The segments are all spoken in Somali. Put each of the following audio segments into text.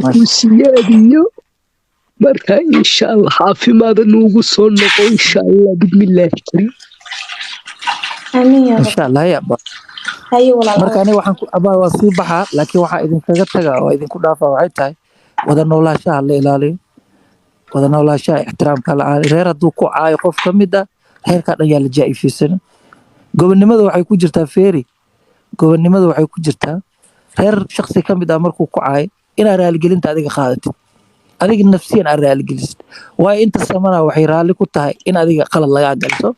ku siyaadiyo marka insha Allah caafimaad nuugu soo noqo insha Allah bismillah amiin ya insha Allah ya ba hayo walaal marka aniga waxaan ku abaa waa sii baxaa laakiin waxaa idinkaga taga oo idinku dhaafa waxay tahay wada noolaanshaha la ilaaliyo wada noolaanshaha ixtiraamka la reer hadduu ku caayo qof ka mid ah reerkaa dhan yaa la jaa'ifiisan gobonnimada waxay ku jirtaa feeri gobonnimada waxay ku jirtaa reer shakhsi ka mid ah markuu ku caayo inaad raaligelinta adiga qaadatid adiga nafsiyan aad raaligelisid waayo inta samana waxay raalli ku tahay in adiga qalad lagaa galiso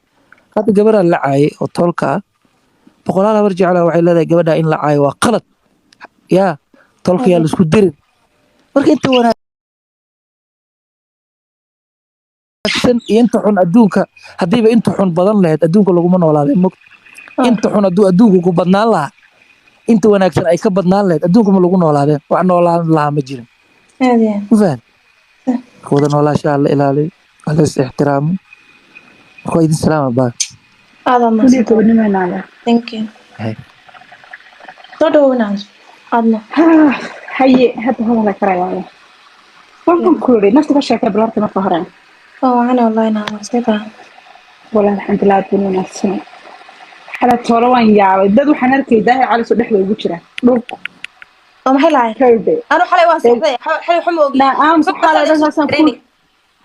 hadda gabaraan la caayay oo toolka ah boqolaal habar jeclaa waxay leedahay gabadha in la caayo waa qalad yaa toolka yaa laisku dirin marka inta wanaagsan iyo inta xun adduunka haddiiba inta xun badan lahayd adduunka laguma noolaadeen mog inta xun hadduu adduunku ku badnaan lahaa inta wanaagsan ay ka badnaan lahayd adduunka ma lagu noolaadeen wax noolaan lahaa ma jirin ma fahan wada noolaashaha la ilaaliyo la is ixtiraamo marka waa idin salaama baa thank you soo dhawanaad adna haye hadda hadala karaya waxaan ku yiri nafta ka sheekay bilarta marka hore ana wallahi naa wasita wala alxamdulillah dunna nafsina xala toolo waan yaabay dad waxaan arkay daahay cali soo dhexda ugu jira dhulka oo maxay lahayd anu xalay waan seexday xalay xumo ogi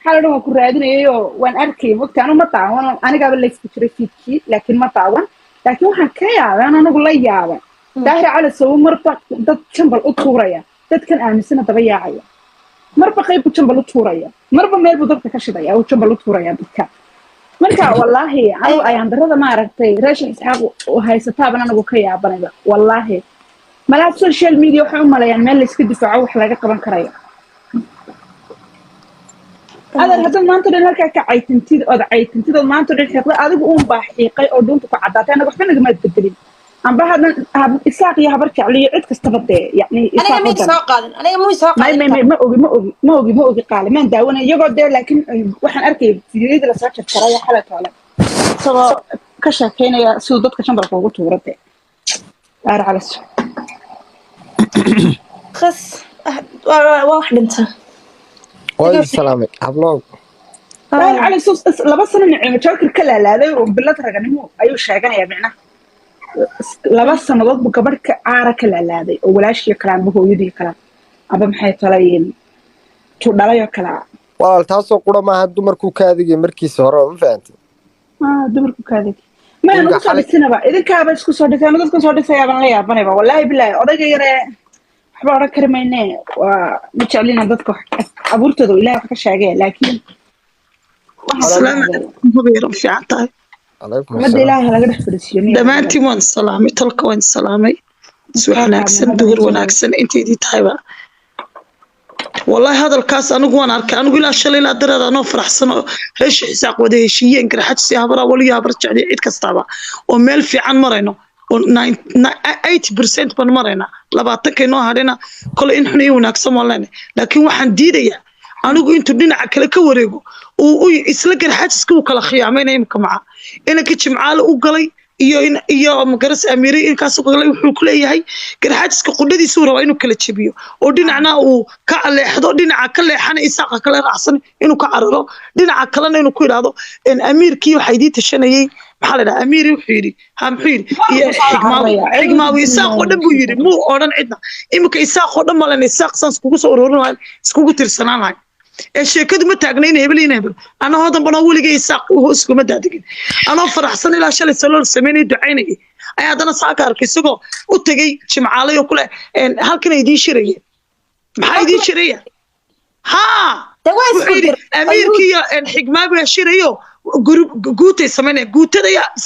xalay waan ku raadinayo waan arkay waqti anu ma taawan aniga ba leeysku jiray fiidkii laakiin ma taawan laakiin waxaan ka yaabay anagu la yaabay daahay cali soo marba dad jambal u tuuraya dadkan aaminsan daba yaacaya marba qayb jambal u tuuraya marba meel buu dadka ka shidaya oo jambal u tuuraya dadka marka wallahi anu ayaan darada ma aragtay raashin isxaaq oo haysataaba anagu ka yaabanayba wallahi malaha social media waxay u maleeyaan meel la iska difaaco wax laga qaban karayo hadda maanta dhan halkaa ka caytintid oo maanta dhan xiiqda adigu uun baa xiiqay oo dhuunta ku caddaatay anaga waxba nagama bedelin amba hadan isaaq iyo habar jecliyo cid kastaba dee yani aniga ma soo qaadan ma ogi qaali maan daawana iyagoo dee laakiin waxaan arkay fiidiyada la soo jarjaraya xalay toole isagoo ka sheekeynaya siduu dadka shambalka ugu tuurate aar calas khas wax dhinta way salaamay hablow aar calas laba sano nicimo joker ka laalaaday oo bilad raganimo ayuu sheeganaya micnaha laba sanadood buu gabadh ka caara ka laalaaday oo walaashii kala amba hooyadii kala aba maxay talayeen tu dhalayo kala walaal taasoo qura maaha dumarku kaadigay markiisa hore ma fahantin dumarku kaadigay ma anu soo dhisinaba idinkaaba isku soo dhisay dadku soo dhisay baan la yaabanayba wallahi billahi odayga yare waxba oran kari mayne waa ma jeclina dadka abuurtooda ilaahay wax ka sheegay laakiin السلام عليكم هبيرم في عطاي عليكم مد السلام ilaahay laga dhex fadhiisiyo دمانتي وان سلامي تلك وان سلامي سبحان أكسن دور وان أكسن انتي دي تايبا والله هذا الكاس أنا قوان أركا أنا قول أشياء لا درد أنا فرح سنة هش حساق وده شيء إنك رح تسي هبرا وليها برجع لي عيد كستابا وميل في عن مرينا 80% من مرينا لبعتك إنه هارينا كل إن حني ونكسم ولا لكن واحد ديريا أنا قول أنتوا دينا عكلا كوريجو وإسلا جرحاتك وكلا خيامين يمكن معه إنا كتش معاه وقلي iyo magaras amiiri in kaas oo kale wuxuu ku leeyahay garxaadka qudhadiisu raba inuu kala jabiyo oo dhinacna uu ka leexdo dhinaca ka leexana isaaqa kala raacsan inuu ka cararo dhinaca kalena inuu ku yiraahdo in amiirkii waxa idin tashanayay maxaa la dhahaa amiiri wuxuu yiri ha muxuu yiri iyo xigmaawi isaaq oo dhan buu yiri muu oran cidna imika isaaq oo dhan malan isaaq sans kugu soo ururinayaan iskugu tirsanaanay sheekadu ma taagnayn hebel ana hodan bana waligeey saaq oo hoos kuma daadagin ana faraxsan ilaa shalay salool sameeyay ducaynay ay hadana saaka arkay isagoo u tagay jimcaalayo kule halkan ay idin shirayeen maxay idin shirayeen ha amiirkii xigmaabi shirayo guutay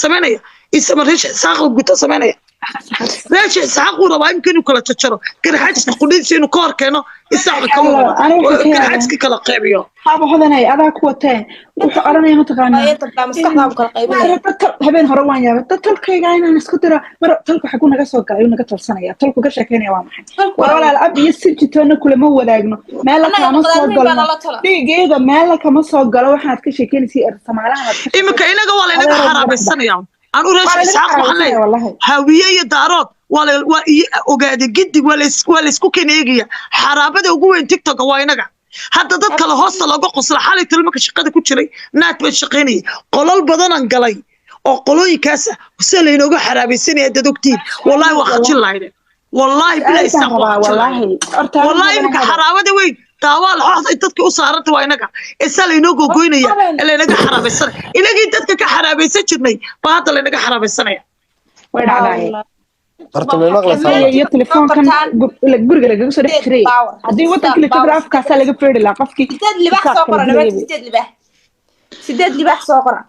sameynaya isma reesh saaq guuta sameynaya reesh saaq uu rabaa inuu kala jajaro garxaadka qudhiisa inuu ka horkeeno isaaqa kala garxaadka kala qaybiyo haba hodanay adaa ku wateen wuxuu oranaya mataqaanaa maskaxdaada kala qaybinaya habeen hore waan yaabay talkayga inaan isku diro mar talku xagu naga soo galay naga talsanaya talku ka sheekeynaya waa maxay walaal ab iyo sirjitoona kulama wadaagno meel kama soo galno dhigeeda meel kama soo galo waxaad ka sheekeynaysaa Soomaaliha imika inaga wala inaga xaraabaysanaya أنا أقول إسحاق محلي هوية دارات waa ogaade giddi waa la isku keneegaya xaraabada ugu weyn TikTok waa inaga hadda dad kale hoosta looga qosla xalay tilmaanka shaqada ku jiray naad bay shaqeynay qolal badan galay oo qolooyinkaas si leeynoga xaraabaysanaya dad ogtiin wallahi waa khajil lahayd wallahi bila istaqwa wallahi marka xaraabada weyn taawal xoos dadka u saaranta waa inaga isa leeynoga goynaya leeynaga xaraabaysan ilaahay dadka ka xaraabaysan jirnay ba hadda leeynaga xaraabaysanaya way dhacday horta may maqlaysaa iyo telefoonkan guriga laga soo dhex jiray hadii wadanka la joogo afkaas laga feeri la qofkii sideed libax soo qora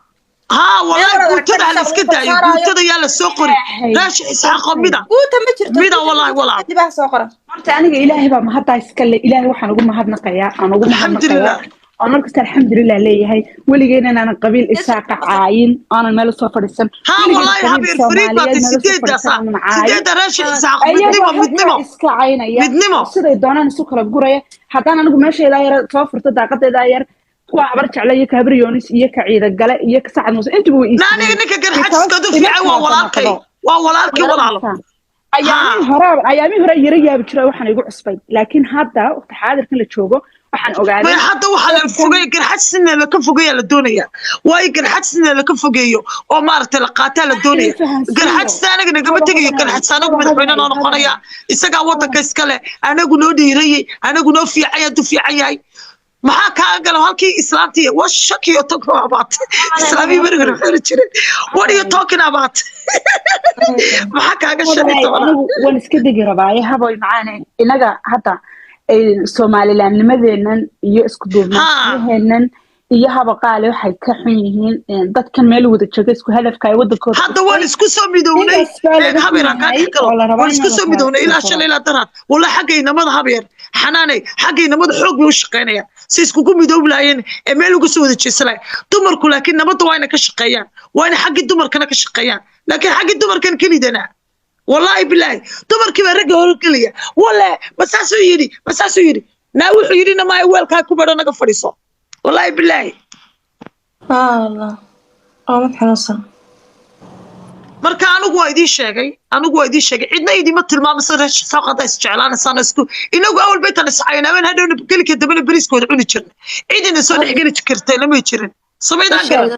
ها والله قلت لها الاسكتة قلت لها يلا سوقري راش إسحاق ميدا قلت ما شرت ميدا والله والله libax soo qora horta aniga ilaahay baa ma hadda iska le ilaahay waxaan ugu mahadnaqayaa aan ugu mahadnaqayaa أنا كنت الحمد لله ليه هاي ولي جينا أنا قبيل إساق عاين أنا ماله سافر السن ها والله حبيب فريد ما تسديد ده صح سديد راشد إساق مدنمو إسك عاين يا مدنمو سيدا يدونا نسوق الجورية حتى أنا نقول ماشي داير سافر تداقة داير وعبرت على كابر يونس يك عيد الجلاء يك سعد موسى أنت بوي ناني إنك كان حد كده في عوا ولا كي أيامي هراء يرجع بتشرا وحنا يقول عصبي لكن هذا وقت حاضر كل تشوفه وحن أقعد ما حتى وحنا فوقي كان حسن اللي كان فوقي الدنيا واي كان حسن اللي كان فوقيه ومارت القاتل الدنيا كان حسن أنا كنا قبل تيجي كان حسن أنا قبل بيننا أنا قنايا إسقى وطك إسكله أنا قلنا ديري أنا قلنا في عياد في عياي ما كان قالوا هالكي إسلامتي وش you talking about إسلامي برجر حرجنا what are you talking about ما كان قال أنا ونسكت جرباي هبوي معانا إنجا حتى الصومالي لأن مثلاً يسكتون هنن إياها بقالة وحي كحينين ضد كان مالو ذا تشجسكو هدف كاي ود كود هذا هو نسكسو ميدوني هبير كان نسكسو ميدوني إلى شل إلى ترى ولا حقينا ما هبير حناني حقينا ما حق وشقينا سيسكو كم ميدو بلاين مالو قسو ذا تشسلا دمر كل لكن ما طوينا كشقيان وأنا حق الدمر كنا كشقيان لكن حق الدمر كان كنيدنا والله بالله دمر كبر رجع كلية ولا مساسو يدي ناوي يدينا ما يوال كاكو بدنا كفريصة والله بالله الله ما تحنصن marka anigu waa idin sheegay cidna idima tilmaamo sida shaqada isjeclaan sanasku inagu awal baytan iscaynaaban hadhowna galka dabana bariiskooda cuni jirnay cidina soo dhexgali jirtay lama jirin sameeyaan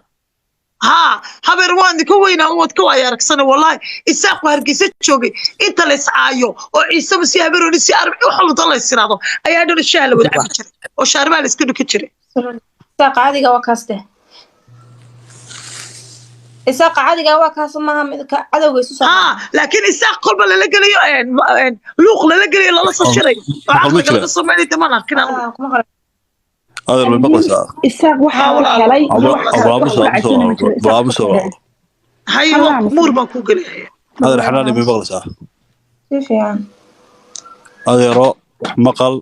ها habeer waan ku weynaa wad ku ayaarksana wallahi isaaq hargeysa joogay inta la iscaayo oo ciise si habeeroni si arbi wax la dalay siraado ayaa dhan shaal wada cabi jiray oo shaarba la isku dhigi jiray isaaq caadiga waa kaaste isaaq caadiga waa kaas maaha mid ka cadawga isu soo laakiin isaaq qalba la galiyo luuq la galiyo la soo shiray waxa laga soo meelay tamana kana هذا اللي بقصه إساق وحاول علي برامس هاي مور بانكو قلي هذا الحلال اللي بقصه كيف يعني هذا يرى مقال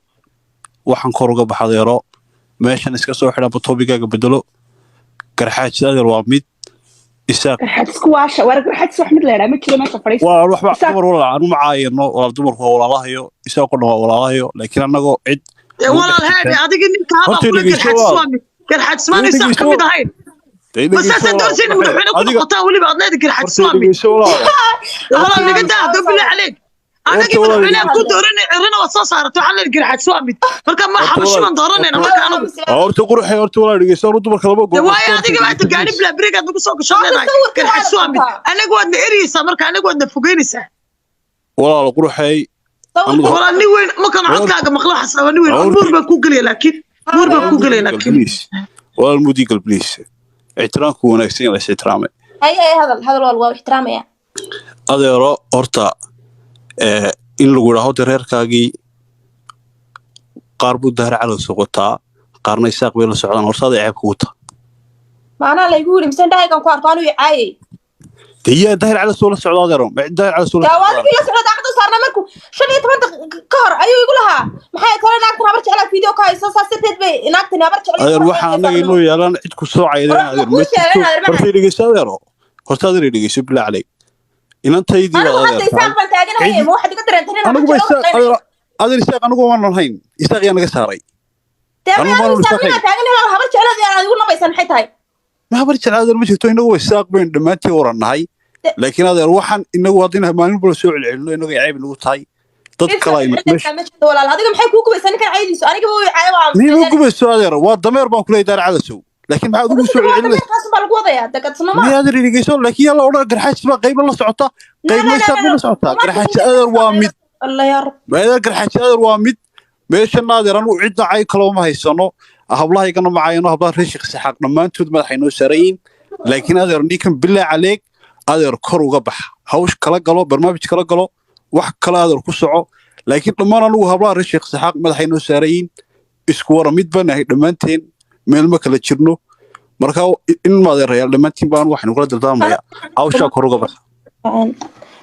وحن كورجا بحذا يرى ماشي نسكت سوى حنا بطوبيكا بدلو كرحات هذا الوامد إساق كرحات سكواش ورق كرحات سوى أحمد لا مش ما سفريس وروح مع دمر ولا أنا معاين ولا دمر ولا الله يو إساق ولا الله يو لكن أنا جو عد والله الهادي هذيك انت هذا كل حد سوامي صح كم هاي بس أسدوسين وحنا كل قطع ولي بعض نادي كل حد سوامي والله اللي قد هذا بالله عليك أنا كيف أنا كنت أرنا وصل صارت وحنا كل حد سوامي فكان ما حبش من ضرنا أنا ما كانوا أرتو قروحي أرتو ولا رجع صاروا دمر كلامه واي هذيك ما تقعني بلا بريك هذا بسوق شغلنا كل حد سوامي أنا قعدنا إريسا مركا أنا قعدنا فوقينيسا والله قروحي والله نوين ما كان عطاك مخلوع حسنا نوين مور بكوكلي لكن والله المديك البليس احترامك هو نفسي ولا احترامي هاي هذا الوالو احترامي يعني هذا يرى أرتا إن لو جراه تريركاجي قاربو الدهر على سقطة قارن يساق بين السعودان ورصاد يعيب كوتا معنا لا يقول مثلا ده كان قارقانو يعاي هي الدهر على سؤال السعودان يرون الدهر على سؤال السعودان في السعودان عقد صارنا مركو شنو يتمنى كهر أيوة يقولها محي كلا ناقتنا برج على فيديو كاي ستة بي ناقتنا برج على أروح أنا إنه يلان عندكم ساعة إذا برفي لي جسد يرون هرتاد لي جسد بالله عليك إن أنت يدي أنا حتى يساق من تاجنا هي مو حد يقدر ينتهي أنا قوي يساق هذا يساق أنا قوي ما نهين يساق أنا قصاري أنا يساق من تاجنا هلا برج على ذي أنا يقول ما بيسان حيت هاي ما برج على هذا المشي توين قوي يساق بين دمتي ورا النهاي laakiin adeer waxaan inagu hadina maalin bal soo celcelino inagu ceeb nagu tahay dad kala imid walaal adiga maxay ku gubaysan ninkan caydiiso aniga way caywa niyo gubayso adeer waa dameer baan ku leeyahay calasow laakiin maxaa ugu soo celcelinaysaa kaas baa lagu wadayaa dakadsano ma niyo adeer dhigayso laakiin yalla oran garxaaj ba qayb la socota qayb ma la socota garxaaj adeer waa mid Allah ya rab adeer garxaaj adeer waa mid meesha naadir anu cidna ay kala ma haysano hablahaygana macaayno hablaha reeshik saxaq dhamaantood madaxayno saarayn laakiin adeer ninkan bilaa caleeg adeer kor uga bax hawsh kala galo barnaamij kala galo wax kala adeer ku soco laakiin dhamaan anu hablaha reeshik saxaq madaxayno saarayn isku wara mid banahay dhamaanteen meel ma kala jirno marka in ma adeer reeyal dhamaantiin baan waxaan kula daldaamaya hawsha kor uga bax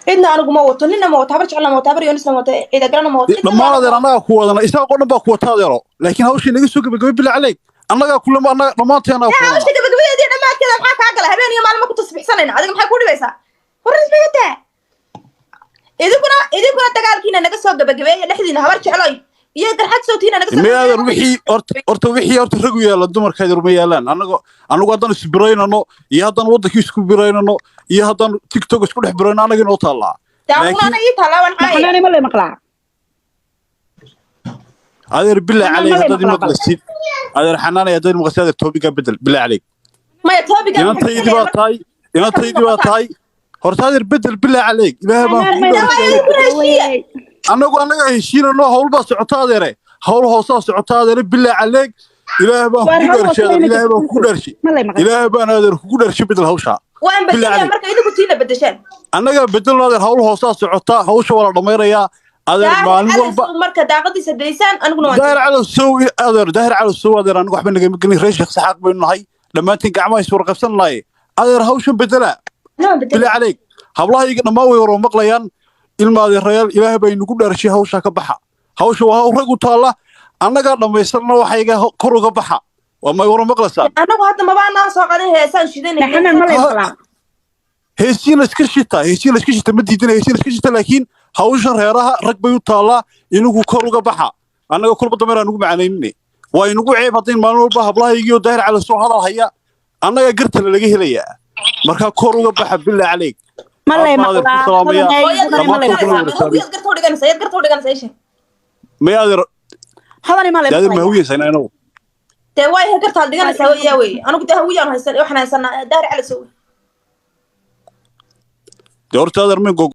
إدنا أنا قم وطن إننا موت هبرج على موت هبر يونس موت إذا قرنا موت لما أنا أنا قوة أنا إسحاق قلنا بقوة هذا لكن هو شيء نجسوا قبل بالله عليك أنا كل ما أنا ما تينا لا وش قبل دي أنا ما كذا معك عقل هبين يوم أنا ما كنت تصبح سنة هذا ما حيكون بيسا ورز بيته إذا كنا تقال كنا نجسوا قبل لحدنا هبرج على يقدر حد صوتينا نجسوا ما روحي وحي رجوا يا الدمر كذا رمي لان أنا قاعد نسبرين أنا يهدان وضع كيسكو برين أنا يهدان تيك توك سكول حبرين أنا جن أطلع لكن أنا يطلع وأنا أنا ما لي مقلع هذا بالله عليك هذا دي مقلسين هذا حنان يا دين مقصد التوبيك بدل بالله عليك ما يتوبيك أنا تيجي باتاي أنا تيجي باتاي هرتادر بدل بالله عليك لا ما أنا هشين إنه هول بس عطادره هول هوساس عطادره بالله عليك إله ما كودر شيء إله ما كودر شيء إله ما نادر كودر شيء بدل هوشة وين بدل مركز إذا كنتينا بدشان أنا بدل نادر هول هوساس عطا هوشة ولا ضمير يا هذا المعلوم مركز داقتي سديسان أنا قلنا داير على السوق هذا داير على السوق هذا أنا قاعد بنقول ممكن ريش سحاق بينه هاي لما تنقع ما يصير قفصنا لاي هذا هوشة بدله بالله عليك هبلاه يقنا ما ويورو مقليان الماضي الرجال إله بين كودر شيء هوشة كبحة هوشة وهو رجل طالع أنا قاعد لما يصيرنا وحاجة كروجة بحة وما يورو مقلسان أنا قاعد ما بعنا ساق عليه سان شدني إحنا ما لي مقلع هيسين اسكشتا هيسين اسكشتا مديدنا هيسين اسكشتا لكن هوشة ريرها ركبة يطالع إنه كروجة بحة أنا كل بدمر أنا معلمني وإنه عيب هطين ما نقول بها بلا يجي وداير على السوق هذا هي أنا قرت اللي جه ليا مركا كروجة بحة بالله عليك ما لي مقلع ما يقدر هذا ما لي هذا ما هو يسنا أنا تواي هكرت هالدقيقة نسوي ياوي أنا كنت هوية أنا هسنا إحنا هسنا دار على سوي دورت هذا من